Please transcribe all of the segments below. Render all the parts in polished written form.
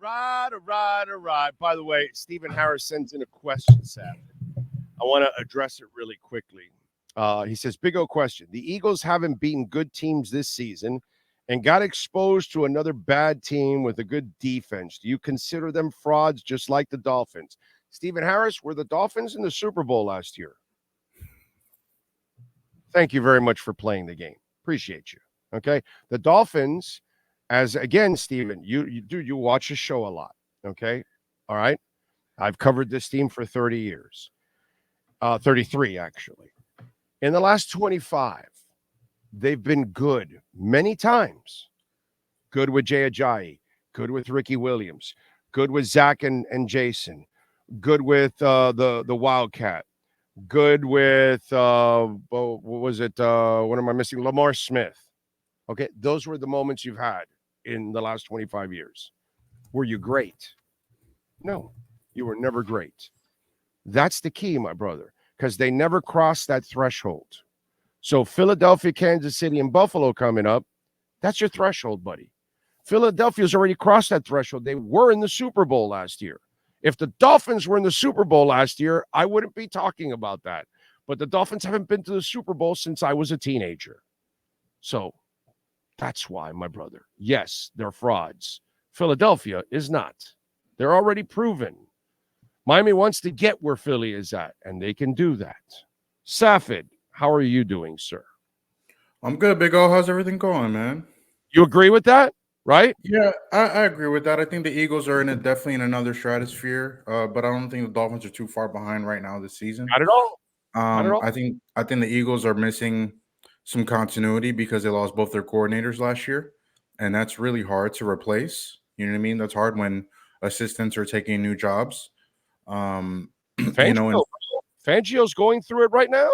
right. By the way, Stephen Harris sends in a question, Safid. I want to address it really quickly. He says, Big O question. The Eagles haven't beaten good teams this season and got exposed to another bad team with a good defense. Do you consider them frauds just like the Dolphins? Stephen Harris, were the Dolphins in the Super Bowl last year? Thank you very much for playing the game. Appreciate you. Okay. The Dolphins, as again, Stephen, you watch the show a lot. Okay. All right. I've covered this team for 30 years. 33, actually. In the last 25, they've been good many times. Good with Jay Ajayi, good with Ricky Williams, good with Zach and Jason, good with the Wildcat, good with what was it? What am I missing? Lamar Smith. Okay, those were the moments you've had in the last 25 years. Were you great? No, you were never great. That's the key, my brother, because they never crossed that threshold. So Philadelphia, Kansas City, and Buffalo coming up, that's your threshold, buddy. Philadelphia's already crossed that threshold. They were in the Super Bowl last year. If the Dolphins were in the Super Bowl last year, I wouldn't be talking about that. But the Dolphins haven't been to the Super Bowl since I was a teenager. So that's why, my brother. Yes, they're frauds. Philadelphia is not. They're already proven. Miami wants to get where Philly is at, and they can do that. Safid, how are you doing, sir? I'm good, Big O. How's everything going, man? You agree with that, right? Yeah, I agree with that. I think the Eagles are definitely in another stratosphere, but I don't think the Dolphins are too far behind right now this season. Not at all. Not at all. I think the Eagles are missing some continuity because they lost both their coordinators last year, and that's really hard to replace. You know what I mean? That's hard when assistants are taking new jobs. Fangio's going through it right now.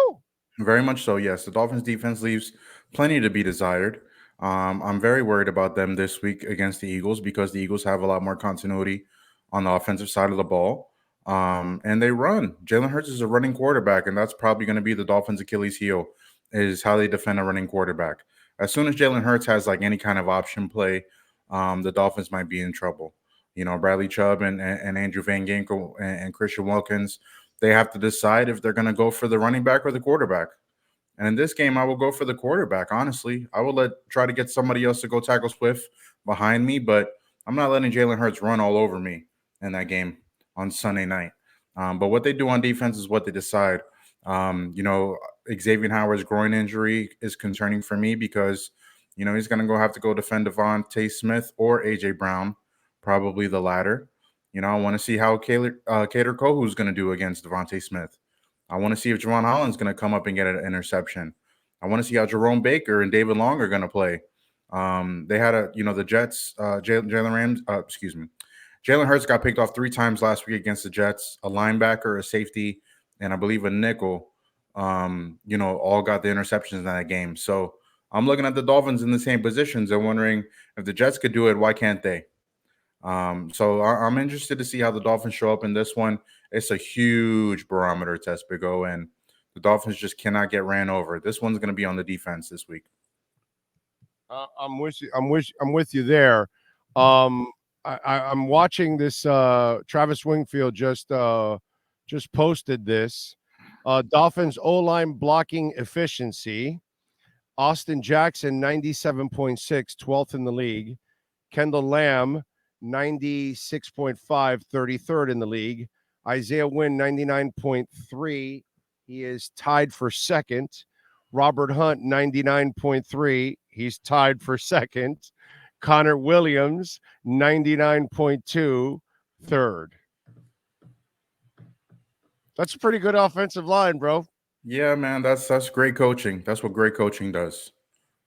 Very much so, yes. The Dolphins defense leaves plenty to be desired. I'm very worried about them this week against the Eagles because the Eagles have a lot more continuity on the offensive side of the ball. And they run. Jalen Hurts is a running quarterback, and that's probably going to be the Dolphins' Achilles heel, is how they defend a running quarterback. As soon as Jalen Hurts has like any kind of option play, the Dolphins might be in trouble. You know, Bradley Chubb and Andrew Van Ginkel and Christian Wilkins, they have to decide if they're going to go for the running back or the quarterback. And in this game, I will go for the quarterback, honestly. I will try to get somebody else to go tackle Swift behind me, but I'm not letting Jalen Hurts run all over me in that game on Sunday night. But what they do on defense is what they decide. Xavier Howard's groin injury is concerning for me because, he's going to have to go defend Devontae Smith or A.J. Brown, probably the latter. I want to see how Kader Kohu is going to do against Devontae Smith. I want to see if Javon Holland's going to come up and get an interception. I want to see how Jerome Baker and David Long are going to play. They had the Jets, Jalen Hurts got picked off 3 times last week against the Jets, a linebacker, a safety, and I believe a nickel, all got the interceptions in that game. So I'm looking at the Dolphins in the same positions and wondering if the Jets could do it, why can't they? So I'm interested to see how the Dolphins show up in this one. It's a huge barometer test, Big O, and the Dolphins just cannot get ran over. This one's going to be on the defense this week. I'm with you. I'm with you there. I'm watching this. Travis Wingfield just posted this. Dolphins O-line blocking efficiency. Austin Jackson 97.6, 12th in the league. Kendall Lamb 96.5, 33rd in the league. Isaiah Wynn, 99.3. He is tied for second. Robert Hunt, 99.3. He's tied for second. Connor Williams, 99.2, third. That's a pretty good offensive line, bro. Yeah, man, that's great coaching. That's what great coaching does.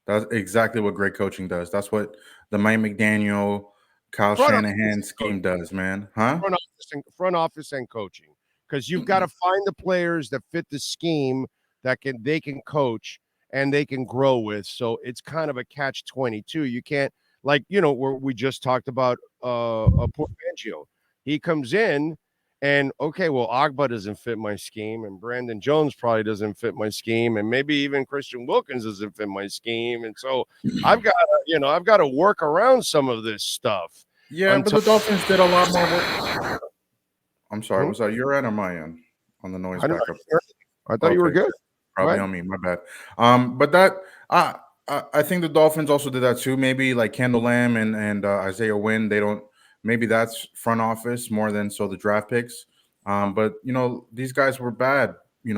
That's exactly what great coaching does. That's what the Mike McDaniel, Kyle Shanahan scheme does, man. Huh? Front office and coaching, because you've got to find the players that fit the scheme that they can coach and they can grow with. So it's kind of a catch-22. You can't, where we just talked about Fangio. He comes in and Agba doesn't fit my scheme, and Brandon Jones probably doesn't fit my scheme, and maybe even Christian Wilkins doesn't fit my scheme, and so I've got to work around some of this stuff. Yeah, but until the Dolphins did a lot more work. I'm sorry, Hmm? was that your end or my end on the noise I don't backup? know. I thought you were Okay, good. Go probably ahead. on me. My bad. But that I think the Dolphins also did that too. Maybe like Kendall Lamb and Isaiah Wynn. They don't. Maybe that's front office more than so the draft picks. But these guys were bad.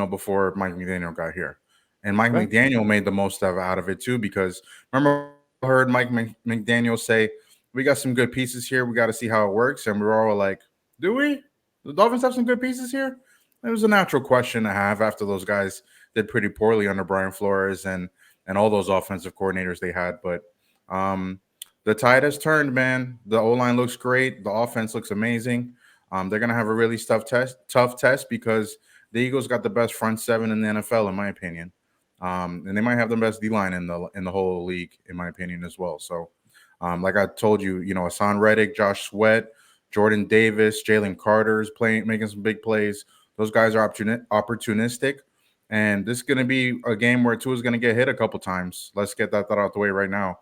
Before Mike McDaniel got here, and Mike Right. McDaniel made the most out of it too. Because remember, I heard Mike McDaniel say, "We got some good pieces here. We got to see how it works." And we were all like, "Do we? The Dolphins have some good pieces here?" It was a natural question to have after those guys did pretty poorly under Brian Flores and all those offensive coordinators they had. But um, the tide has turned, man. The O line looks great. The offense looks amazing. They're gonna have a really tough test because the Eagles got the best front seven in the NFL, in my opinion, and they might have the best D line in the whole league, in my opinion, as well. So, like I told you, Hassan Reddick, Josh Sweat, Jordan Davis, Jalen Carter is playing, making some big plays. Those guys are opportunistic. And this is going to be a game where Tua's going to get hit a couple times. Let's get that thought out the way right now.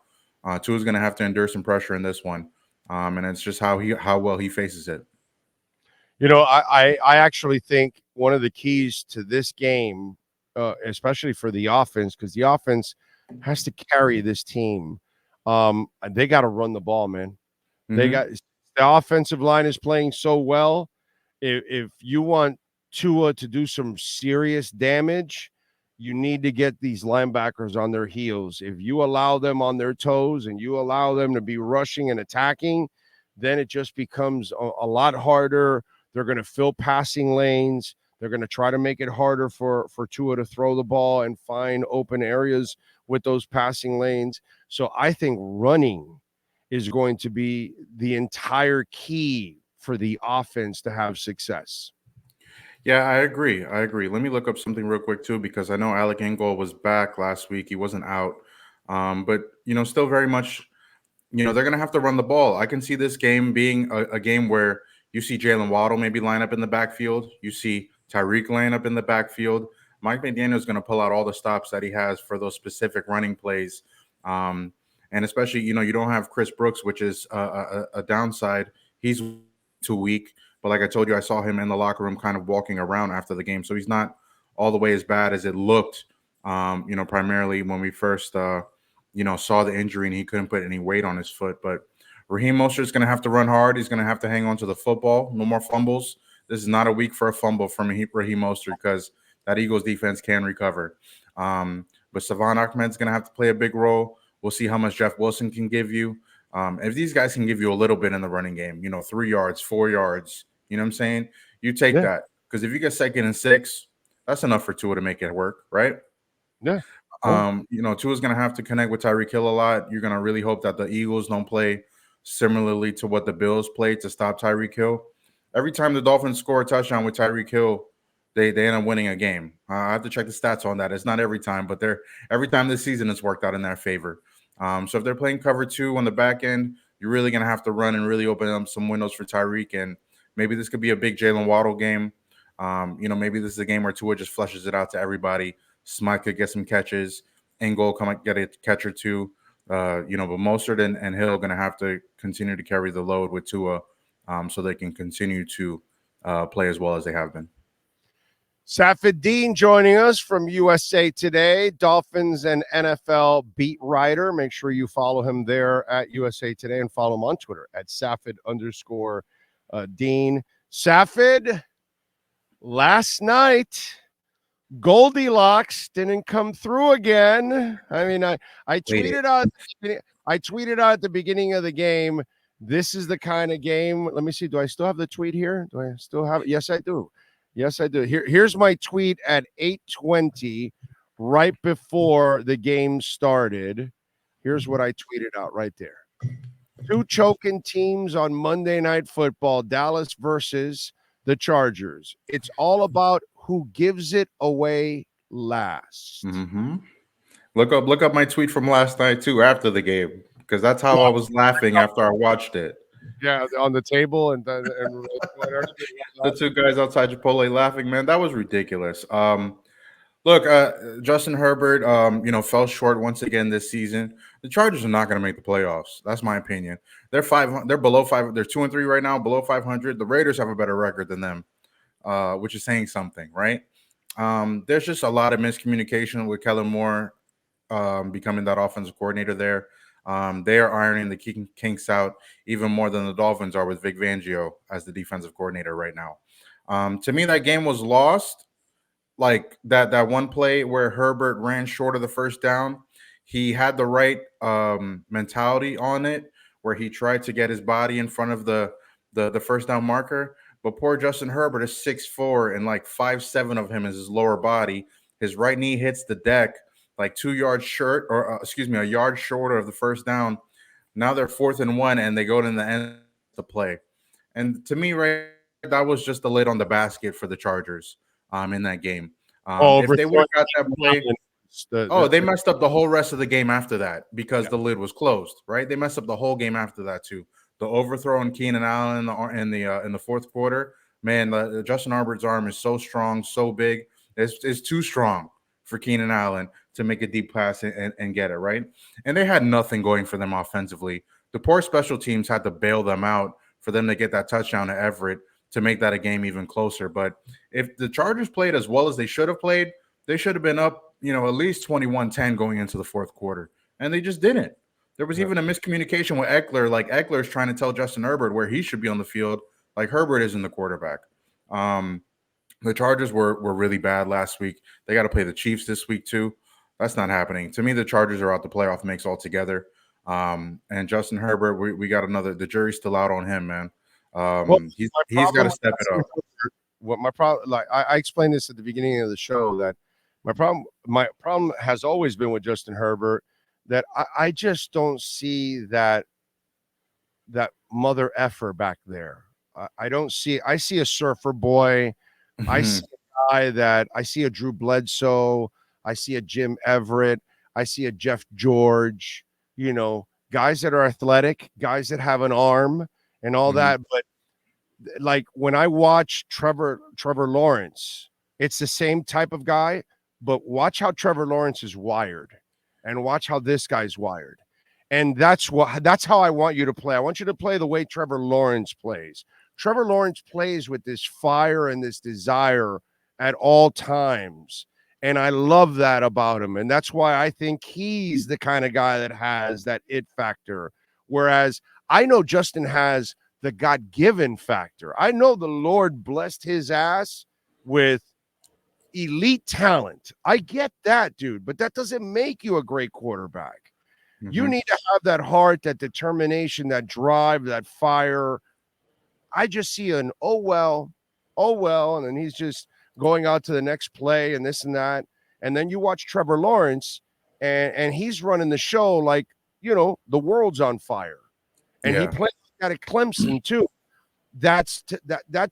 Tua's going to have to endure some pressure in this one, and it's just how well he faces it. I actually think one of the keys to this game, especially for the offense, because the offense has to carry this team. They got to run the ball, man. They Mm-hmm. got the offensive line is playing so well. If you want Tua to do some serious damage, you need to get these linebackers on their heels. If you allow them on their toes and you allow them to be rushing and attacking, then it just becomes a lot harder. They're going to fill passing lanes. They're going to try to make it harder for Tua to throw the ball and find open areas with those passing lanes. So I think running is going to be the entire key for the offense to have success. Yeah, I agree. I agree. Let me look up something real quick too, because I know Alec Ingold was back last week. He wasn't out, but still very much. They're going to have to run the ball. I can see this game being a game where you see Jalen Waddle maybe line up in the backfield. You see Tyreek line up in the backfield. Mike McDaniel is going to pull out all the stops that he has for those specific running plays. Um, and especially, you don't have Chris Brooks, which is a downside. He's too weak. But like I told you, I saw him in the locker room kind of walking around after the game. So he's not all the way as bad as it looked, primarily when we first saw the injury and he couldn't put any weight on his foot. But Raheem Mostert's going to have to run hard. He's going to have to hang on to the football. No more fumbles. This is not a week for a fumble from Raheem Mostert because that Eagles defense can recover. But Savon Ahmed's going to have to play a big role. We'll see how much Jeff Wilson can give you. If these guys can give you a little bit in the running game, 3 yards, 4 yards, you know what I'm saying? You take Yeah. that. Because if you get 2nd and 6, that's enough for Tua to make it work, right? Yeah. Tua's going to have to connect with Tyreek Hill a lot. You're going to really hope that the Eagles don't play similarly to what the Bills played to stop Tyreek Hill. Every time the Dolphins score a touchdown with Tyreek Hill, they end up winning a game. I have to check the stats on that. It's not every time, but every time this season it's worked out in their favor. So if they're playing cover 2 on the back end, you're really going to have to run and really open up some windows for Tyreek. And maybe this could be a big Jalen Waddle game. Maybe this is a game where Tua just flushes it out to everybody. Smite could get some catches. Ingold come get a catch or two. But Mostert and Hill are going to have to continue to carry the load with Tua so they can continue to play as well as they have been. Safid Deen joining us from USA Today, Dolphins and NFL beat writer. Make sure you follow him there at USA Today and follow him on Twitter at Safid_Deen. Safid, last night, Goldilocks didn't come through again. I mean, I tweeted out at the beginning of the game. This is the kind of game. Let me see. Do I still have the tweet here? Do I still have it? Yes, I do. Yes, I do. Here's my tweet at 8:20, right before the game started. Here's what I tweeted out right there. 2 choking teams on Monday Night Football, Dallas versus the Chargers. It's all about who gives it away last. Mm-hmm. Look up my tweet from last night too after the game because that's how I was laughing after I watched it. Yeah, on the table and The 2 guys outside Chipotle laughing, man, that was ridiculous. Look, Justin Herbert, fell short once again this season. The Chargers are not going to make the playoffs. That's my opinion. They're 5. They're below 5. They're 2-3 right now, below 500. The Raiders have a better record than them, which is saying something, right? There's just a lot of miscommunication with Kellen Moore becoming that offensive coordinator there. They are ironing the kinks out even more than the Dolphins are with Vic Fangio as the defensive coordinator right now. To me, that game was lost. Like that one play where Herbert ran short of the first down, he had the right mentality on it, where he tried to get his body in front of the first down marker. But poor Justin Herbert is 6'4", and like 5'7" of him is his lower body. His right knee hits the deck like 2 yards short, or a yard shorter of the first down. Now they're 4th and 1, and they go to the end to play. And to me, right, that was just the lid on the basket for the Chargers in that game. If they would have got that play, they messed up the whole rest of the game after that because the lid was closed, right? They messed up the whole game after that too. The overthrow on Keenan Allen in the fourth quarter, man, Justin Herbert's arm is so strong, so big. It's too strong for Keenan Allen to make a deep pass and get it, right? And they had nothing going for them offensively. The poor special teams had to bail them out for them to get that touchdown to Everett to make that a game even closer. But if the Chargers played as well as they should have played, they should have been up, at least 21-10 going into the fourth quarter. And they just didn't. There was even a miscommunication with Eckler. Like, Eckler's trying to tell Justin Herbert where he should be on the field, like Herbert isn't the quarterback. The Chargers were really bad last week. They got to play the Chiefs this week too. That's not happening. To me, the Chargers are out the playoff mix altogether. And Justin Herbert, we got another – the jury's still out on him, man. He's got to step it up. What my problem, like I explained this at the beginning of the show, that my problem has always been with Justin Herbert, that I just don't see that mother effer back there. I don't see. I see a surfer boy. I see a guy I see a Drew Bledsoe. I see a Jim Everett. I see a Jeff George. Guys that are athletic, guys that have an arm and all that. But like when I watch Trevor Lawrence, it's the same type of guy, but watch how Trevor Lawrence is wired and watch how this guy's wired. And that's how I want you to play. I want you to play the way Trevor Lawrence plays. Trevor Lawrence plays with this fire and this desire at all times. And I love that about him. And that's why I think he's the kind of guy that has that it factor. Whereas I know Justin has the God-given factor. I know the Lord blessed his ass with elite talent. I get that, dude, but that doesn't make you a great quarterback. You need to have that heart, that determination, that drive, that fire. I just see an oh well, and then he's just going out to the next play and this and that. And then you watch Trevor Lawrence, and he's running the show like, the world's on fire. And he played at Clemson too. That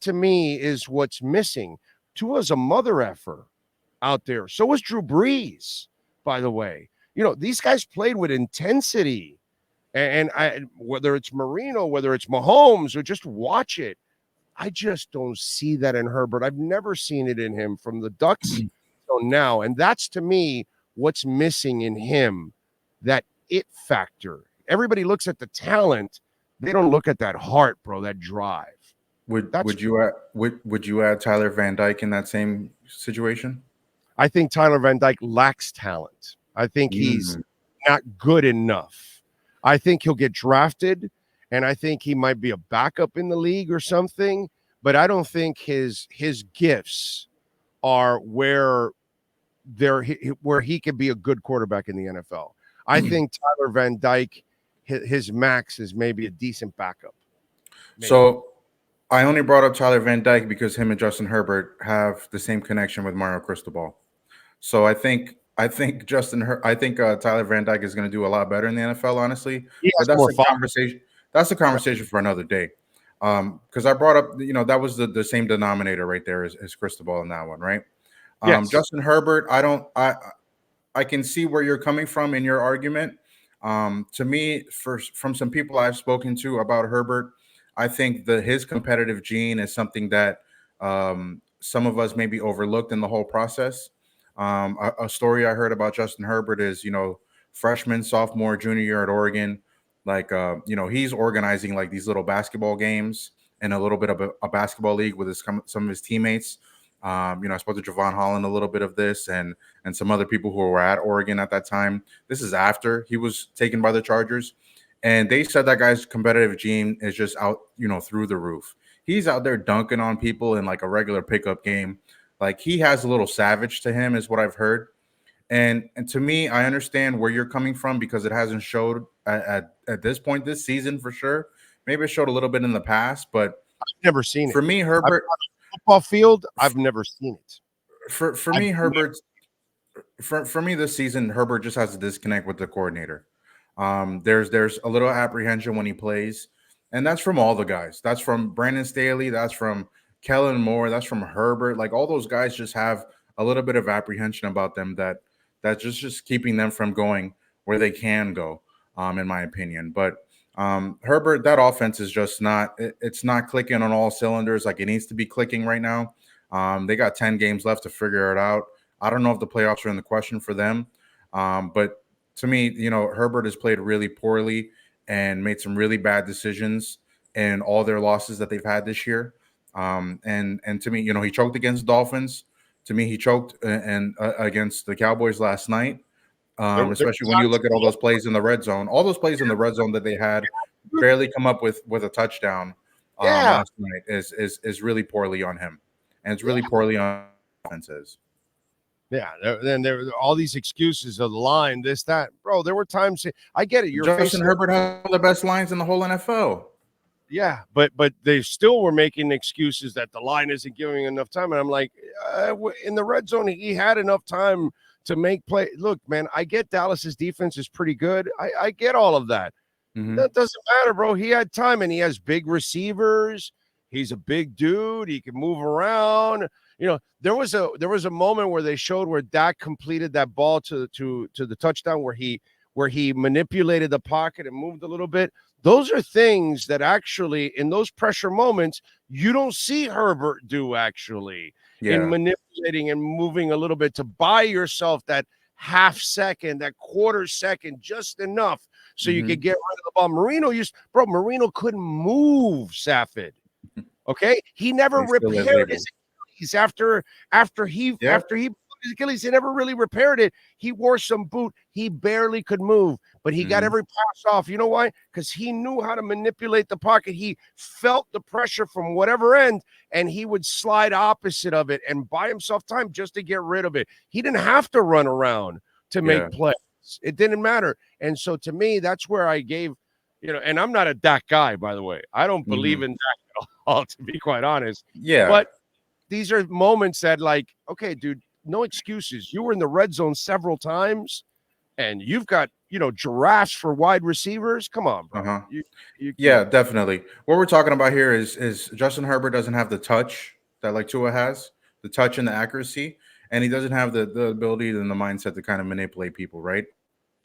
to me is what's missing. Tua's a mother effer out there. So was Drew Brees, by the way. These guys played with intensity. And whether it's Marino, whether it's Mahomes, or just watch it, I just don't see that in Herbert. I've never seen it in him from the Ducks till now. And that's, to me, what's missing in him, that it factor. Everybody looks at the talent. They don't look at that heart, bro, that drive. Would you add Tyler Van Dyke in that same situation? I think Tyler Van Dyke lacks talent. I think he's not good enough. I think he'll get drafted, and I think he might be a backup in the league or something, but I don't think his gifts are where he could be a good quarterback in the NFL. I think Tyler Van Dyke, his max is maybe a decent backup. Maybe. So I only brought up Tyler Van Dyke because him and Justin Herbert have the same connection with Mario Cristobal. So I think Tyler Van Dyke is going to do a lot better in the NFL, honestly. But that's a conversation. That's a conversation for another day. Because I brought up, that was the same denominator right there as Cristobal in that one, right? Yes. Justin Herbert, I can see where you're coming from in your argument. To me, from some people I've spoken to about Herbert, I think his competitive gene is something that some of us maybe overlooked in the whole process. A story I heard about Justin Herbert is, freshman, sophomore, junior year at Oregon, like, he's organizing like these little basketball games and a little bit of a basketball league with some of his teammates. I spoke to Javon Holland a little bit of this and some other people who were at Oregon at that time. This is after he was taken by the Chargers. And they said that guy's competitive gene is just out, through the roof. He's out there dunking on people in like a regular pickup game. Like he has a little savage to him, is what I've heard. And to me, I understand where you're coming from because it hasn't showed at this point this season for sure. Maybe it showed a little bit in the past, but I've never seen it. For me, Herbert, football field, I've never seen it. For me, Herbert, for me this season, Herbert just has a disconnect with the coordinator. There's a little apprehension when he plays, and that's from all the guys. That's from Brandon Staley. That's from Kellen Moore. That's from Herbert. Like all those guys just have a little bit of apprehension about them that's just keeping them from going where they can go, in my opinion. But Herbert, that offense is just it's not clicking on all cylinders like it needs to be clicking right now. They got 10 games left to figure it out. I don't know if the playoffs are in the question for them. But to me, Herbert has played really poorly and made some really bad decisions in all their losses that they've had this year. And to me, he choked against the Dolphins. To me, he choked against the Cowboys last night, especially when you look at all those plays in the red zone. All those plays in the red zone that they had barely come up with a touchdown last night is really poorly on him. And it's really poorly on offenses. Yeah, then there were all these excuses of the line, this, that. Bro, there were times I get it. Justin Herbert has one of the best lines in the whole NFL. Yeah, but they still were making excuses that the line isn't giving enough time. And I'm like, in the red zone, he had enough time to make play. Look, man, I get Dallas's defense is pretty good. I get all of that. Mm-hmm. That doesn't matter, bro. He had time, and he has big receivers. He's a big dude. He can move around. There was a moment where they showed where Dak completed that ball to the touchdown where he manipulated the pocket and moved a little bit. Those are things that actually in those pressure moments you don't see Herbert do actually in manipulating and moving a little bit to buy yourself that half second, that quarter second, just enough so you could get rid of the ball. Marino couldn't move Safid. Okay, he never repaired his Achilles after he his Achilles. He never really repaired it. He wore some boot. He barely could move, but he got every pass off. You know why? Because he knew how to manipulate the pocket. He felt the pressure from whatever end, and he would slide opposite of it and buy himself time just to get rid of it. He didn't have to run around to make plays. It didn't matter. And so to me, that's where I gave, and I'm not a Dak guy, by the way. I don't believe in Dak at all, to be quite honest. Yeah. But these are moments that, like, okay, dude, no excuses. You were in the red zone several times, and you've got, giraffes for wide receivers. Come on, bro. Yeah, definitely. What we're talking about here is Justin Herbert doesn't have the touch that like Tua has, the touch and the accuracy, and he doesn't have the ability and the mindset to kind of manipulate people, right?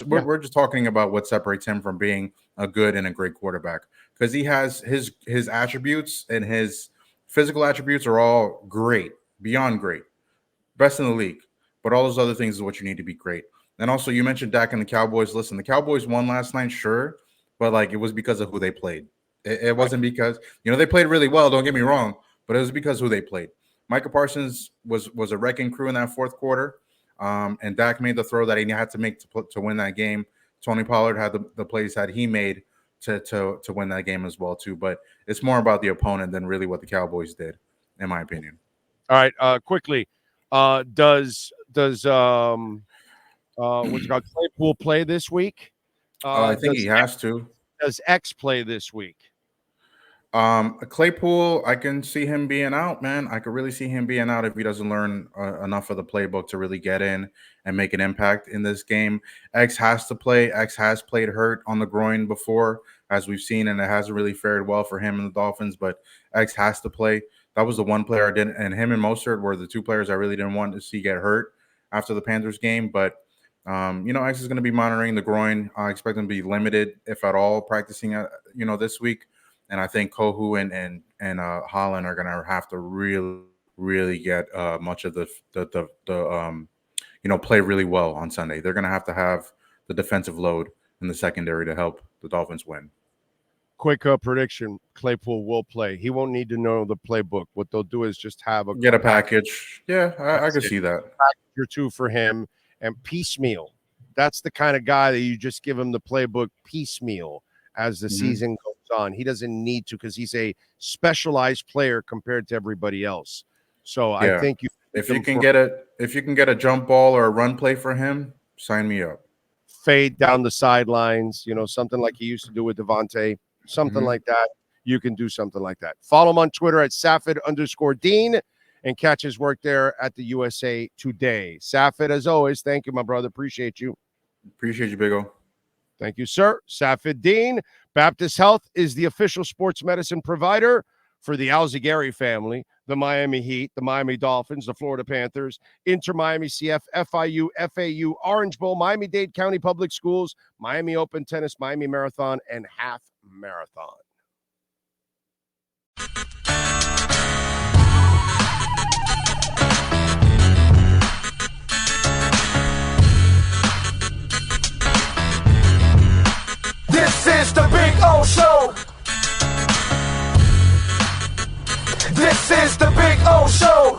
We're just talking about what separates him from being a good and a great quarterback, because he has his attributes, and his physical attributes are all great, beyond great. Best in the league, but all those other things is what you need to be great. And also, you mentioned Dak and the Cowboys. Listen, the Cowboys won last night, sure, but like it was because of who they played. It wasn't because they played really well. Don't get me wrong, but it was because who they played. Micah Parsons was a wrecking crew in that fourth quarter, and Dak made the throw that he had to make to win that game. Tony Pollard had the plays that he made to win that game as well too. But it's more about the opponent than really what the Cowboys did, in my opinion. All right, quickly. Does what's it called, Claypool play this week? I think he has to. Does X play this week? Claypool, I can see him being out, man. I could really see him being out if he doesn't learn enough of the playbook to really get in and make an impact in this game. X has to play. X has played hurt on the groin before, as we've seen, and it hasn't really fared well for him and the Dolphins, but X has to play. That was the one player I didn't, and him and Mostert were the two players I really didn't want to see get hurt after the Panthers game. But, X is going to be monitoring the groin. I expect him to be limited, if at all, practicing, this week. And I think Kohu and Holland are going to have to really, really get much of the play really well on Sunday. They're going to have the defensive load in the secondary to help the Dolphins win. Quick prediction: Claypool will play. He won't need to know the playbook. What they'll do is just have get a package. Yeah, I can see that. Package or two for him and piecemeal. That's the kind of guy that you just give him the playbook piecemeal as the season goes on. He doesn't need to because he's a specialized player compared to everybody else. So I think if you can get a jump ball or a run play for him, sign me up. Fade down the sidelines, something like he used to do with Devontae, something like that. You can do something like that. Follow him on Twitter at Safid_Deen and catch his work there at the USA Today. Safid, as always, thank you, my brother. Appreciate you. Appreciate you, Big O. Thank you, sir. Safid Deen. Baptist Health is the official sports medicine provider for the Alzugaray family, the Miami Heat, the Miami Dolphins, the Florida Panthers, InterMiamiCF, FIU, FAU, Orange Bowl, Miami-Dade County Public Schools, Miami Open Tennis, Miami Marathon, and Half Marathon. This is the Big O Show. This is the Big O Show.